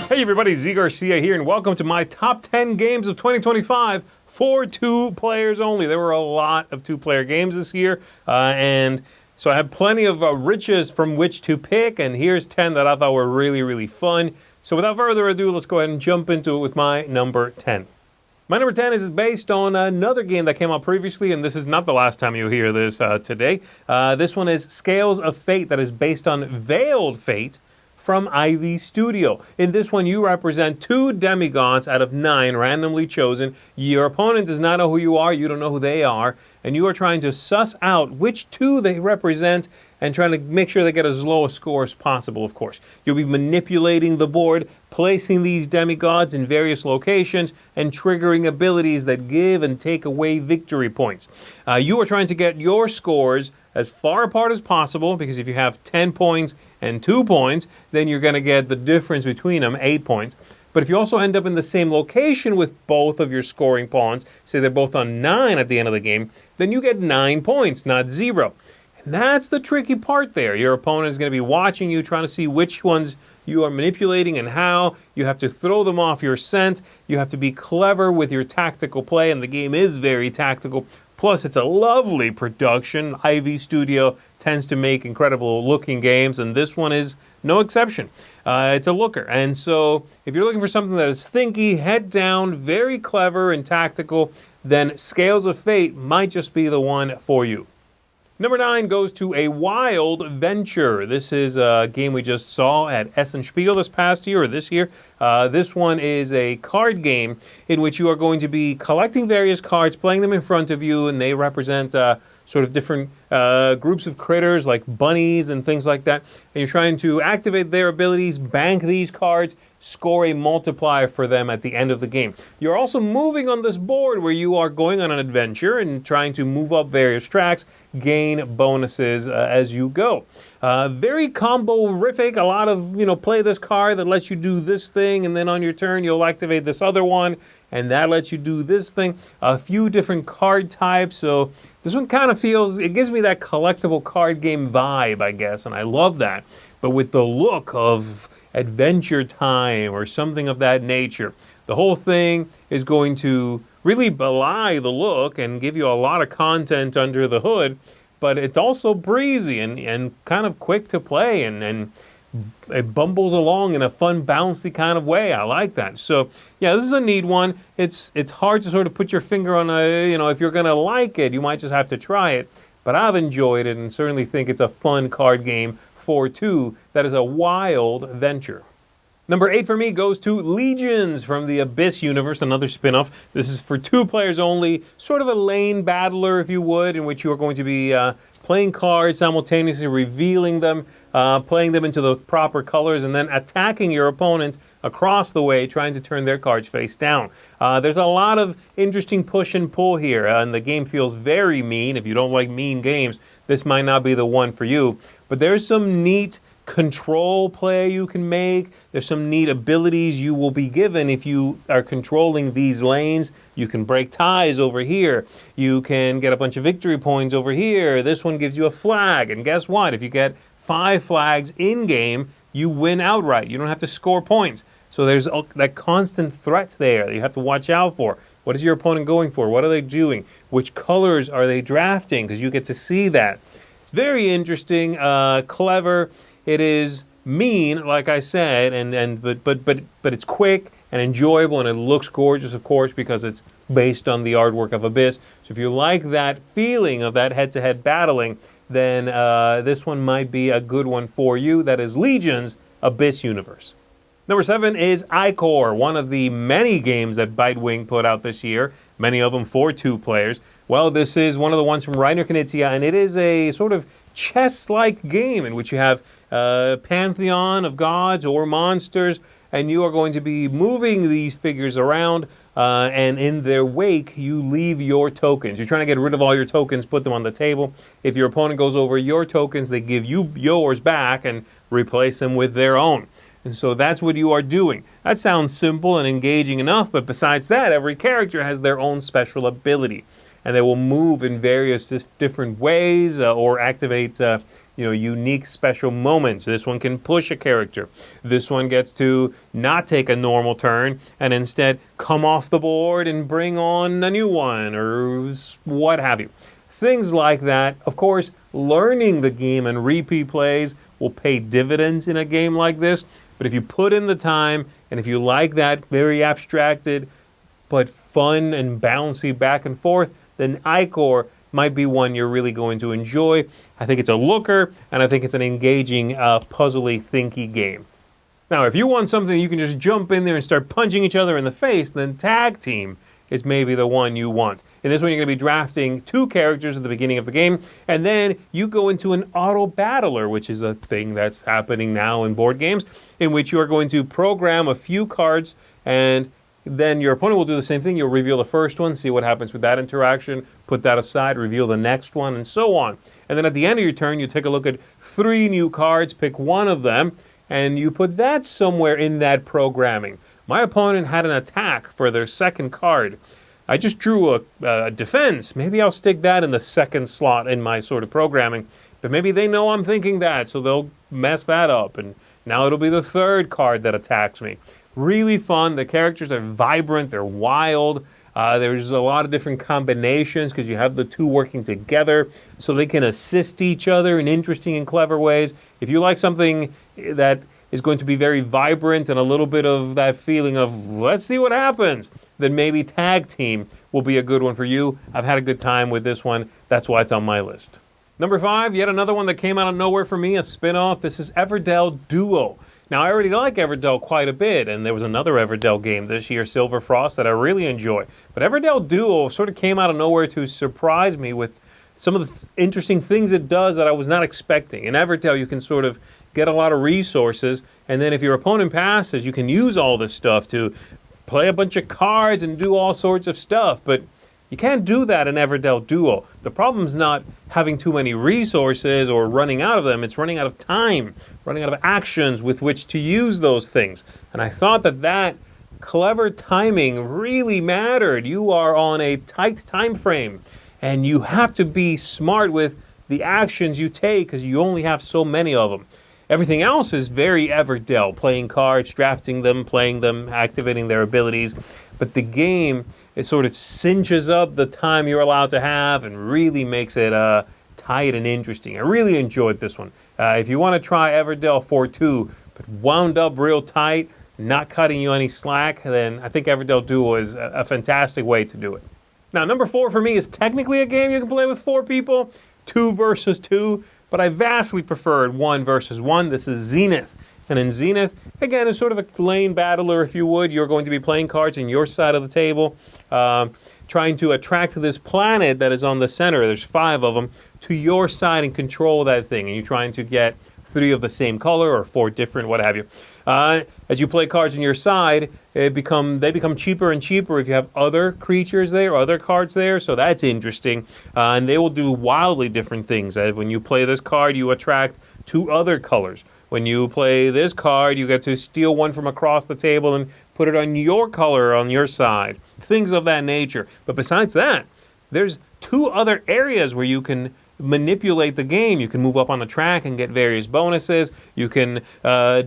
Hey everybody, Zee Garcia here, and welcome to my top 10 games of 2025 for 2 players only. There were a lot of 2-player games this year, and so I have plenty of riches from which to pick, and here's 10 that I thought were really, really fun. So without further ado, let's go ahead and jump into it with my number 10. My number 10 is based on another game that came out previously, and this is not the last time you'll hear this today. This one is Scales of Fate, that is based on Veiled Fate from Ivy Studio. In this one, you represent 2 demigods out of 9 randomly chosen. Your opponent does not know who you are, you don't know who they are, and you are trying to suss out which 2 they represent and trying to make sure they get as low a score as possible, of course. You'll be manipulating the board, placing these demigods in various locations, and triggering abilities that give and take away victory points. You are trying to get your scores as far apart as possible, because if you have 10 points and 2 points, then you're going to get the difference between them, 8 points. But if you also end up in the same location with both of your scoring pawns, say they're both on 9 at the end of the game, then you get 9 points, not 0. And that's the tricky part there. Your opponent is going to be watching you, trying to see which ones you are manipulating and how. You have to throw them off your scent. You have to be clever with your tactical play, and the game is very tactical. Plus, it's a lovely production. Ivy Studio tends to make incredible looking games, and this one is no exception. It's a looker. And so if you're looking for something that is thinky, head down, very clever and tactical, then Scales of Fate might just be the one for you. Number 9 goes to A Wild Venture. This is a game we just saw at Essen Spiel this past year, or this year. This one is a card game in which you are going to be collecting various cards, playing them in front of you, and they represent sort of different groups of critters like bunnies and things like that. And you're trying to activate their abilities, bank these cards, score a multiplier for them at the end of the game. You're also moving on this board where you are going on an adventure and trying to move up various tracks, gain bonuses as you go. Very combo-rific, a lot of, play this card that lets you do this thing, and then on your turn you'll activate this other one, and that lets you do this thing. A few different card types, so this one kind of feels, it gives me that collectible card game vibe, I guess, and I love that. But with the look of Adventure Time or something of that nature. The whole thing is going to really belie the look and give you a lot of content under the hood, but it's also breezy and kind of quick to play, and it bumbles along in a fun, bouncy kind of way. I like that. So, yeah, this is a neat one. It's hard to sort of put your finger on if you're going to like it, you might just have to try it. But I've enjoyed it and certainly think it's a fun card game for 2 that is a wild venture. Number 8 for me goes to Legions from the Abyss universe, another spin-off. This is for 2 players only, sort of a lane battler, if you would, in which you are going to be playing cards, simultaneously revealing them, playing them into the proper colors, and then attacking your opponent across the way, trying to turn their cards face down. There's a lot of interesting push and pull here, and the game feels very mean. If you don't like mean games, this might not be the one for you. But there's some neat control play you can make. There's some neat abilities you will be given if you are controlling these lanes. You can break ties over here. You can get a bunch of victory points over here. This one gives you a flag. And guess what? If you get 5 flags in-game, you win outright. You don't have to score points. So there's that constant threat there that you have to watch out for. What is your opponent going for? What are they doing? Which colors are they drafting? Because you get to see that. It's very interesting, clever. It is mean, like I said, but it's quick and enjoyable, and it looks gorgeous, of course, because it's based on the artwork of Abyss. So if you like that feeling of that head-to-head battling, then this one might be a good one for you. That is Legions Abyss Universe. Number 7 is Icor, one of the many games that Bitewing put out this year, many of them for 2 players. Well, this is one of the ones from Reiner Knizia, and it is a sort of chess-like game in which you have a pantheon of gods or monsters, and you are going to be moving these figures around, and in their wake, you leave your tokens. You're trying to get rid of all your tokens, put them on the table. If your opponent goes over your tokens, they give you yours back and replace them with their own. And so that's what you are doing. That sounds simple and engaging enough, but besides that, every character has their own special ability. and they will move in various different ways or activate unique special moments. This one can push a character. This one gets to not take a normal turn and instead come off the board and bring on a new one or what have you. Things like that. Of course, learning the game and repeat plays will pay dividends in a game like this. But if you put in the time and if you like that very abstracted but fun and bouncy back and forth, then Icor might be one you're really going to enjoy. I think it's a looker, and I think it's an engaging, puzzly, thinky game. Now, if you want something you can just jump in there and start punching each other in the face, then Tag Team is maybe the one you want. In this one, you're going to be drafting 2 characters at the beginning of the game, and then you go into an auto battler, which is a thing that's happening now in board games, in which you are going to program a few cards, and then your opponent will do the same thing. You'll reveal the first one, see what happens with that interaction, put that aside, reveal the next one, and so on. And then at the end of your turn, you take a look at 3 new cards, pick one of them, and you put that somewhere in that programming. My opponent had an attack for their second card. I just drew a defense. Maybe I'll stick that in the second slot in my sort of programming. But maybe they know I'm thinking that, so they'll mess that up. And now it'll be the third card that attacks me. Really fun. The characters are vibrant. They're wild. There's a lot of different combinations because you have the 2 working together so they can assist each other in interesting and clever ways. If you like something that is going to be very vibrant and a little bit of that feeling of let's see what happens, then maybe Tag Team will be a good one for you. I've had a good time with this one. That's why it's on my list. Number 5, yet another one that came out of nowhere for me, a spin-off. This is Everdell Duo. Now, I already like Everdell quite a bit, and there was another Everdell game this year, Silver Frost, that I really enjoy. But Everdell Duo sort of came out of nowhere to surprise me with some of the interesting things it does that I was not expecting. In Everdell, you can sort of get a lot of resources, and then if your opponent passes, you can use all this stuff to play a bunch of cards and do all sorts of stuff. But you can't do that in Everdell Duo. The problem's not having too many resources or running out of them. It's running out of time, running out of actions with which to use those things. And I thought that clever timing really mattered. You are on a tight time frame, and you have to be smart with the actions you take because you only have so many of them. Everything else is very Everdell, playing cards, drafting them, playing them, activating their abilities. But the game, it sort of cinches up the time you're allowed to have and really makes it tight and interesting. I really enjoyed this one. If you want to try Everdell 4-2, but wound up real tight, not cutting you any slack, then I think Everdell Duo is a fantastic way to do it. Now, number 4 for me is technically a game you can play with 4 people, 2 versus 2. But I vastly preferred 1 versus 1. This is Zenith. And in Zenith, again, it's sort of a lane battler, if you would. You're going to be playing cards on your side of the table, trying to attract this planet that is on the center. There's 5 of them to your side and control that thing. And you're trying to get 3 of the same color or 4 different, what have you. As you play cards on your side, they become cheaper and cheaper if you have other creatures there, other cards there, so that's interesting. And they will do wildly different things. When you play this card, you attract 2 other colors. When you play this card, you get to steal one from across the table and put it on your color on your side. Things of that nature. But besides that, there's 2 other areas where you can manipulate the game. You can move up on the track and get various bonuses. You can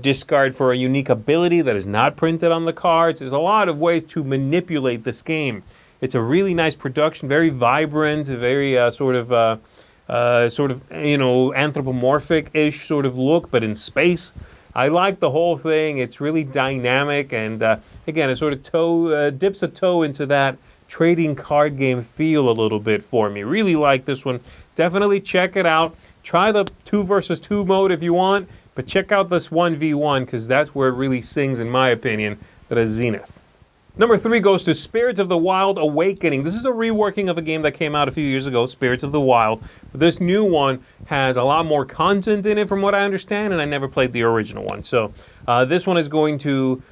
discard for a unique ability that is not printed on the cards. There's a lot of ways to manipulate this game. It's a really nice production, very vibrant, very sort of anthropomorphic-ish sort of look, but in space. I like the whole thing. It's really dynamic, and again, it sort of dips a toe into that trading card game feel a little bit for me. Really like this one. Definitely check it out. Try the 2 versus 2 mode if you want, but check out this 1v1 because that's where it really sings, in my opinion, that is Zenith. Number 3 goes to Spirits of the Wild Awakening. This is a reworking of a game that came out a few years ago, Spirits of the Wild. But this new one has a lot more content in it from what I understand, and I never played the original one. So this one is going to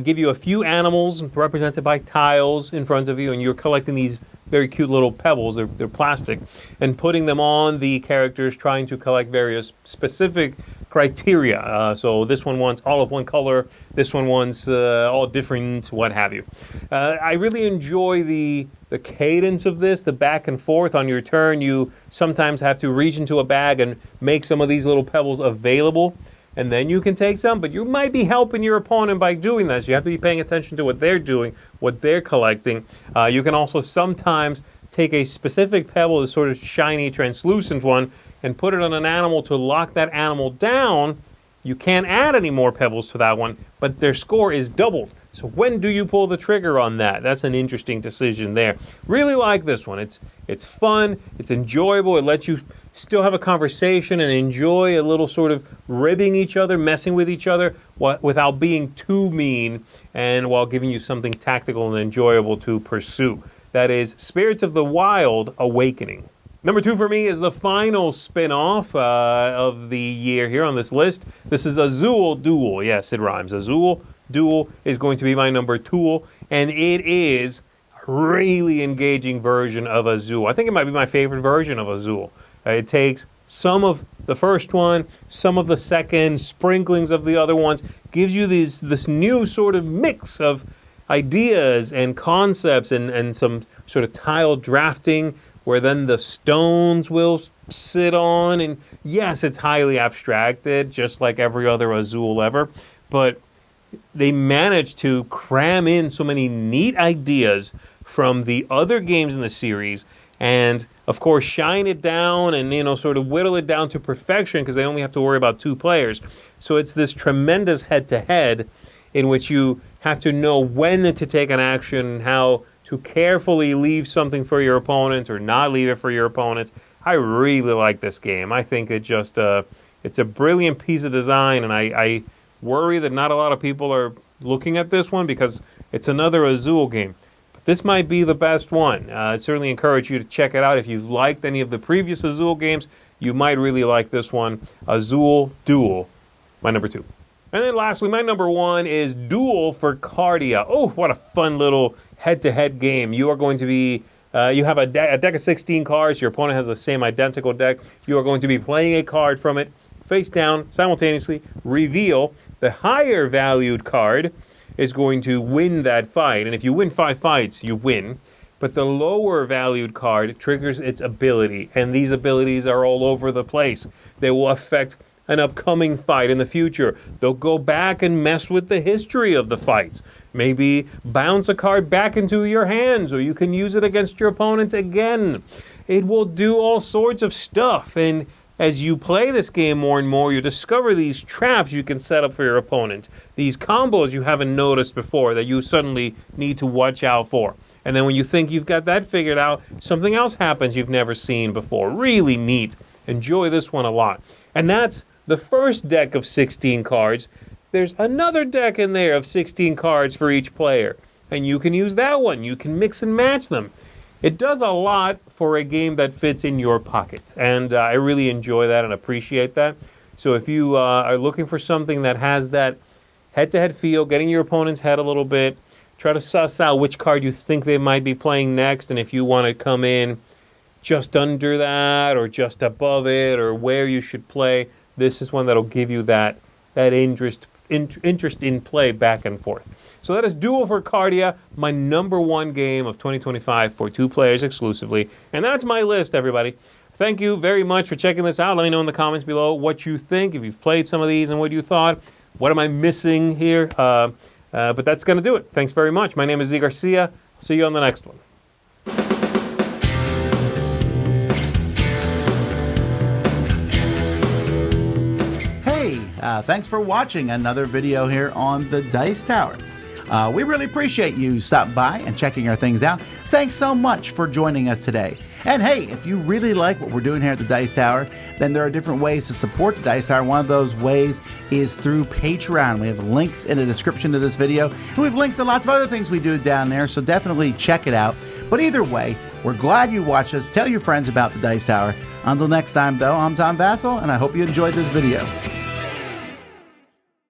give you a few animals represented by tiles in front of you, and you're collecting these very cute little pebbles, they're plastic, and putting them on the characters, trying to collect various specific criteria. So this one wants all of one color, this one wants all different, what have you. I really enjoy the the cadence of this, the back and forth on your turn. You sometimes have to reach into a bag and make some of these little pebbles available, and then you can take some, but you might be helping your opponent by doing this. You have to be paying attention to what they're doing, what they're collecting. You can also sometimes take a specific pebble, this sort of shiny, translucent one, and put it on an animal to lock that animal down. You can't add any more pebbles to that one, but their score is doubled. So when do you pull the trigger on that? That's an interesting decision there. Really like this one. It's fun, it's enjoyable, it lets you still have a conversation and enjoy a little sort of ribbing each other, messing with each other without being too mean, and while giving you something tactical and enjoyable to pursue. That is Spirits of the Wild Awakening. Number 2 for me is the final spin-off of the year here on this list. This is Azul Duel. Yes, it rhymes. Azul Duel is going to be my number 2, and it is a really engaging version of Azul. I think it might be my favorite version of Azul. It takes some of the first one, some of the second, sprinklings of the other ones, gives you this new sort of mix of ideas and concepts and some sort of tile drafting where then the stones will sit on. And yes, it's highly abstracted, just like every other Azul ever, but they managed to cram in so many neat ideas from the other games in the series and, of course, shine it down and, sort of whittle it down to perfection because they only have to worry about 2 players. So it's this tremendous head-to-head in which you have to know when to take an action, how to carefully leave something for your opponent or not leave it for your opponent. I really like this game. I think it's a brilliant piece of design, and I worry that not a lot of people are looking at this one because it's another Azul game. But this might be the best one. I certainly encourage you to check it out. If you've liked any of the previous Azul games, you might really like this one. Azul Duel, my number 2. And then lastly, my number 1 is Duel for Cardia. Oh, what a fun little head-to-head game. You are going to be, you have a deck of 16 cards. Your opponent has the same identical deck. You are going to be playing a card from it, face down, simultaneously, reveal. The higher valued card is going to win that fight. And if you win 5 fights, you win. But the lower valued card triggers its ability. And these abilities are all over the place. They will affect an upcoming fight in the future. They'll go back and mess with the history of the fights. Maybe bounce a card back into your hands, or you can use it against your opponent again. It will do all sorts of stuff, and as you play this game more and more, you discover these traps you can set up for your opponent, these combos you haven't noticed before that you suddenly need to watch out for. And then when you think you've got that figured out, something else happens you've never seen before. Really neat. Enjoy this one a lot. And that's the first deck of 16 cards. There's another deck in there of 16 cards for each player, and you can use that one. You can mix and match them. It does a lot for a game that fits in your pocket, and I really enjoy that and appreciate that. So if you are looking for something that has that head-to-head feel, getting your opponent's head a little bit, try to suss out which card you think they might be playing next, and if you want to come in just under that or just above it or where you should play, this is one that'll give you that interest in play back and forth. So that is Duel for Cardia, my number 1 game of 2025 for 2 players exclusively. And that's my list, everybody. Thank you very much for checking this out. Let me know in the comments below what you think, if you've played some of these and what you thought. What am I missing here? But that's going to do it. Thanks very much. My name is Zee Garcia. See you on the next one. Thanks for watching another video here on the Dice Tower. We really appreciate you stopping by and checking our things out. Thanks so much for joining us today. And hey, if you really like what we're doing here at the Dice Tower, then there are different ways to support the Dice Tower. One of those ways is through Patreon. We have links in the description to this video, and we have links to lots of other things we do down there, so definitely check it out. But either way, we're glad you watched us. Tell your friends about the Dice Tower. Until next time, though, I'm Tom Vassell, and I hope you enjoyed this video.